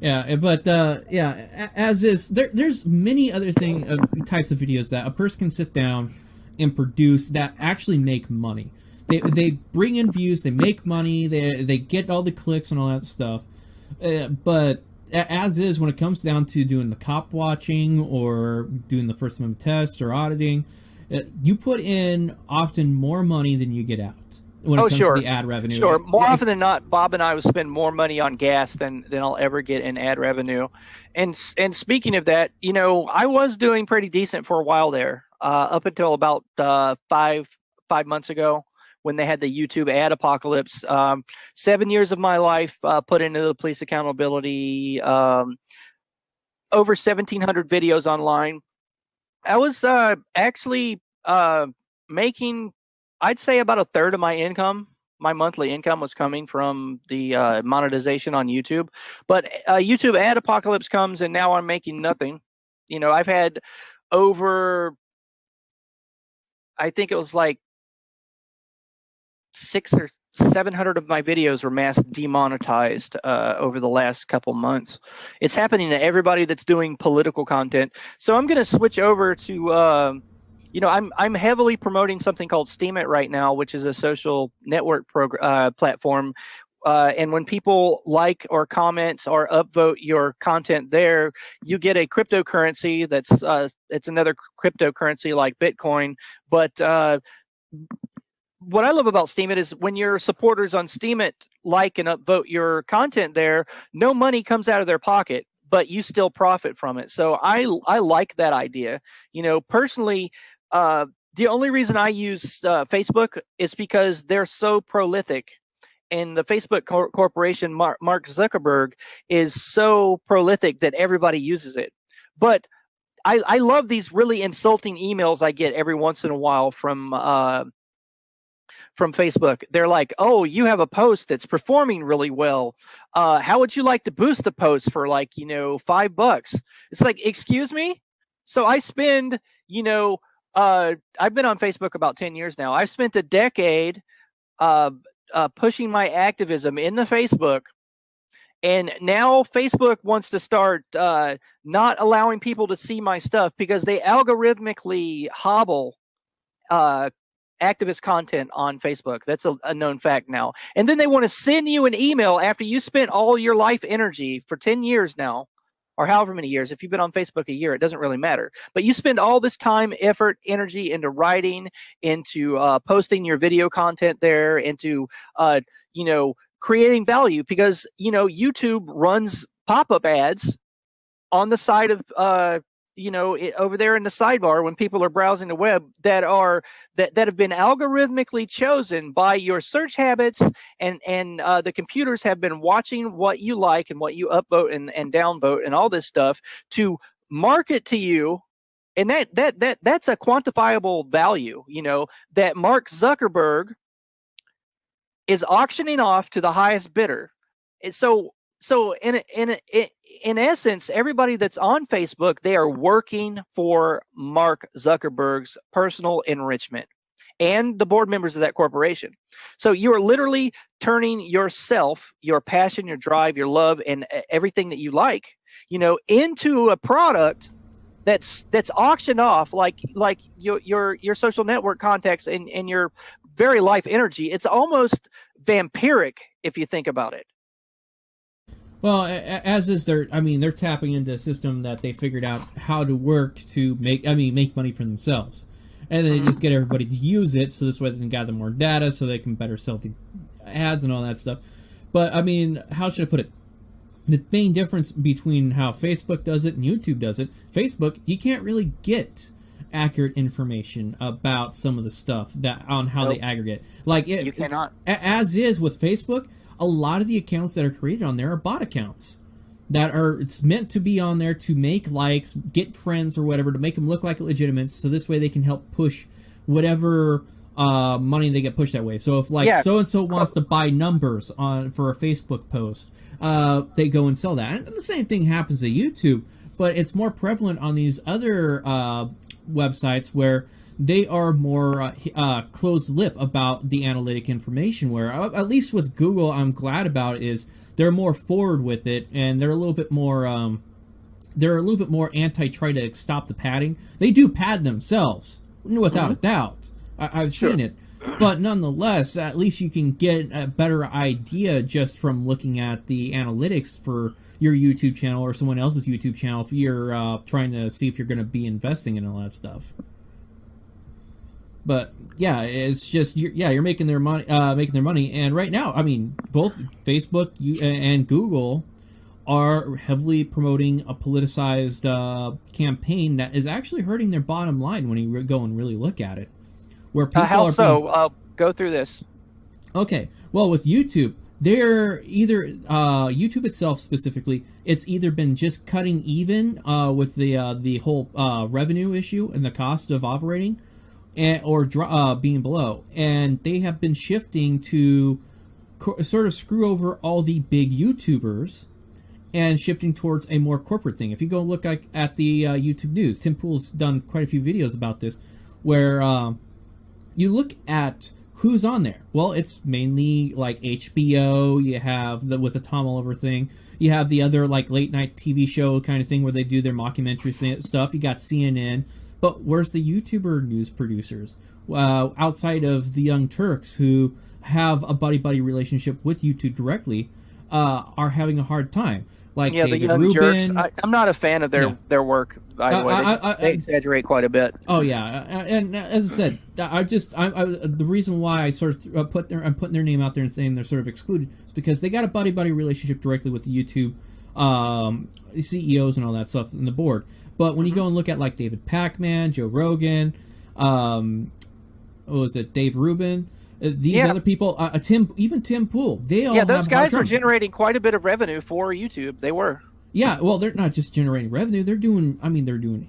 Yeah, but yeah, as is there's many other types of videos that a person can sit down and produce that actually make money. They bring in views, they make money, they get all the clicks and all that stuff. But as is, when it comes down to doing the cop watching or doing the First Amendment test or auditing, you put in often more money than you get out when it comes to the ad revenue. Sure. More often than not, Bob and I will spend more money on gas than I'll ever get in ad revenue. And speaking of that, I was doing pretty decent for a while there, up until about 5 months ago when they had the YouTube ad apocalypse. 7 years of my life put into the police accountability, over 1,700 videos online. I was actually making, I'd say, about a third of my income. My monthly income was coming from the monetization on YouTube. But YouTube ad apocalypse comes, and now I'm making nothing. I've had over, I think it was like 600 or 700 of my videos were mass demonetized over the last couple months. It's happening to everybody that's doing political content. So I'm going to switch over to, I'm heavily promoting something called Steemit right now, which is a social network platform. And when people like or comment or upvote your content there, you get a cryptocurrency it's another cryptocurrency like Bitcoin. But what I love about Steemit is when your supporters on Steemit like and upvote your content there, no money comes out of their pocket, but you still profit from it. So I like that idea. Personally, the only reason I use Facebook is because they're so prolific. And the Facebook corporation, Mark Zuckerberg, is so prolific that everybody uses it. But I love these really insulting emails I get every once in a while from Facebook. They're like, "Oh, you have a post that's performing really well. How would you like to boost the post for $5?" It's like, excuse me? So I spend, I've been on Facebook about 10 years now. I've spent a decade pushing my activism into Facebook. And now Facebook wants to start not allowing people to see my stuff because they algorithmically hobble activist content on Facebook. That's a known fact now. And then they want to send you an email after you spent all your life energy for 10 years now, or however many years. If you've been on Facebook a year, it doesn't really matter. But you spend all this time, effort, energy into writing, into posting your video content there, into creating value, because YouTube runs pop-up ads on the side of over there in the sidebar when people are browsing the web that have been algorithmically chosen by your search habits, and the computers have been watching what you like and what you upvote and downvote and all this stuff to market to you. And that's a quantifiable value, that Mark Zuckerberg is auctioning off to the highest bidder. And so in essence, everybody that's on Facebook, they are working for Mark Zuckerberg's personal enrichment and the board members of that corporation. So you are literally turning yourself, your passion, your drive, your love, and everything that you like, into a product that's auctioned off like your social network contacts and your very life energy. It's almost vampiric if you think about it. Well, as is they're tapping into a system that they figured out how to work to make money for themselves. And then they just get everybody to use it, so this way they can gather more data, so they can better sell the ads and all that stuff. But, how should I put it? The main difference between how Facebook does it and YouTube does it, Facebook, you can't really get accurate information about some of the stuff on how they aggregate. You cannot. As is with Facebook, a lot of the accounts that are created on there are bot accounts it's meant to be on there to make likes, get friends or whatever, to make them look like legitimate, so this way they can help push whatever money they get pushed that way. So if so-and-so wants to buy numbers for a Facebook post, they go and sell that. And the same thing happens to YouTube, but it's more prevalent on these other websites where they are more closed lip about the analytic information. Where at least with Google, I'm glad about is they're more forward with it, and they're a little bit more anti try to stop the padding. They do pad themselves without a doubt. I've seen it. But nonetheless, at least you can get a better idea just from looking at the analytics for your YouTube channel or someone else's YouTube channel if you're trying to see if you're going to be investing in all that stuff. But yeah, it's just you're making their money, and right now, I mean, both Facebook and Google are heavily promoting a politicized campaign that is actually hurting their bottom line when you go and really look at it. Where people how so? Go through this. Okay, well, with YouTube, they're either YouTube itself specifically, it's either been just cutting even with the whole revenue issue and the cost of operating, or being below, and they have been shifting to sort of screw over all the big YouTubers and shifting towards a more corporate thing. If you go look at the YouTube news, Tim Pool's done quite a few videos about this, where you look at who's on there. Well, it's mainly like HBO. You have with the Tom Oliver thing. You have the other like late night TV show kind of thing where they do their mockumentary stuff. You got CNN. But where's the YouTuber news producers? Outside of the Young Turks, who have a buddy-buddy relationship with YouTube directly, are having a hard time. Like David the Young Rubin. Jerks. I'm not a fan of their work. By the way, they exaggerate quite a bit. Oh yeah, and as I said, the reason why I sort of I'm putting their name out there and saying they're sort of excluded is because they got a buddy-buddy relationship directly with the YouTube CEOs and all that stuff in the board. But when you go and look at like David Pacman, Joe Rogan, what was it, Dave Rubin, these other people, Tim Pool, they all those guys were generating quite a bit of revenue for YouTube. They were. Yeah, well, they're not just generating revenue. They're doing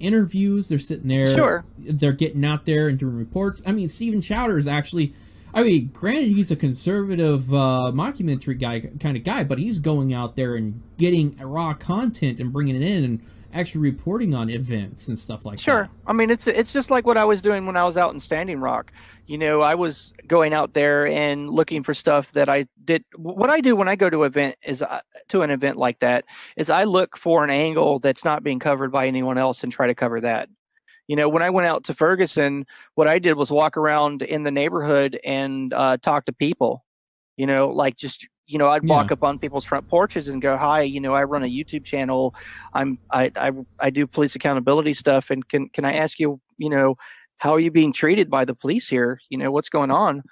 interviews. They're sitting there. Sure. They're getting out there and doing reports. I mean, Steven Chowder is actually, granted, he's a conservative mockumentary kind of guy, but he's going out there and getting raw content and bringing it in and actually reporting on events and stuff like that. Sure. I mean, it's just like what I was doing when I was out in Standing Rock. I was going out there and looking for stuff that I did. What I do when I go to an event like that is I look for an angle that's not being covered by anyone else and try to cover that. When I went out to Ferguson, what I did was walk around in the neighborhood and talk to people. I'd walk up on people's front porches and go, "Hi, I run a YouTube channel. I do police accountability stuff, and can I ask you, how are you being treated by the police here? What's going on?"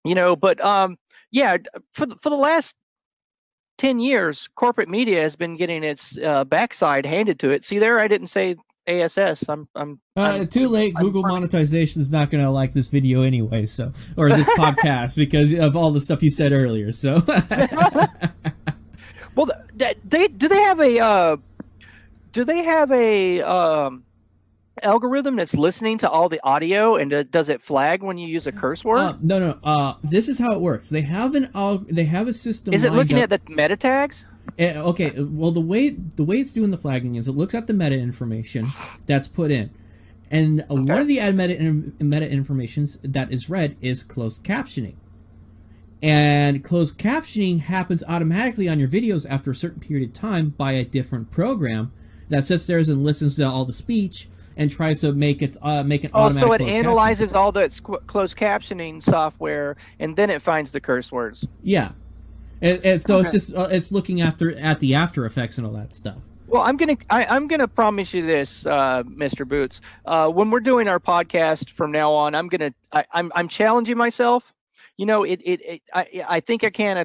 But for the last 10 years, corporate media has been getting its backside handed to it. See there, I didn't say ASS. I'm too late. Google monetization is not going to like this video anyway, or this podcast because of all the stuff you said earlier. So, well, do they have a algorithm that's listening to all the audio and does it flag when you use a curse word? No. This is how it works. They have a system. Is it looking at the meta tags? Okay, well, the way it's doing the flagging is it looks at the meta information that's put in, and one of the meta informations that is read is closed captioning, and closed captioning happens automatically on your videos after a certain period of time by a different program that sits there and listens to all the speech and tries to make it automatic. Oh, so it analyzes all the closed captioning software and then it finds the curse words. Yeah. And so it's just it's looking at the after effects and all that stuff. Well, I'm gonna promise you this, Mr. Boots. When we're doing our podcast from now on, I'm challenging myself. I think I can a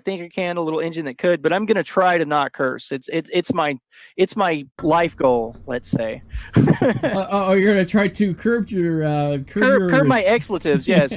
little engine that could, but I'm gonna try to not curse. It's my life goal, let's say. You're gonna try to curb my expletives, yes.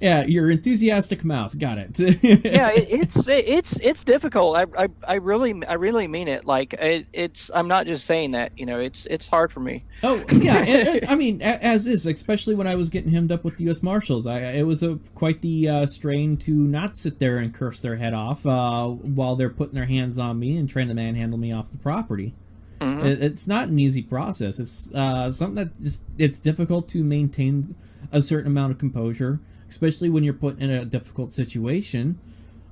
Yeah, your enthusiastic mouth. Got it. Yeah, it's difficult. I really mean it. Like I'm not just saying that. It's hard for me. Oh yeah, I mean, as is, especially when I was getting hemmed up with the U.S. Marshals. It was quite the strain to not sit there and curse their head off while they're putting their hands on me and trying to manhandle me off the property. Mhm. It's not an easy process. It's something that just it's difficult to maintain a certain amount of composure, especially when you're put in a difficult situation.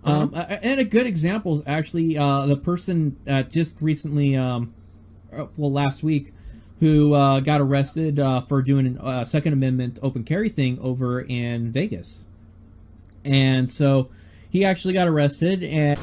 And a good example is actually the person just recently, last week, who got arrested for doing a Second Amendment open carry thing over in Vegas. And so he actually got arrested, and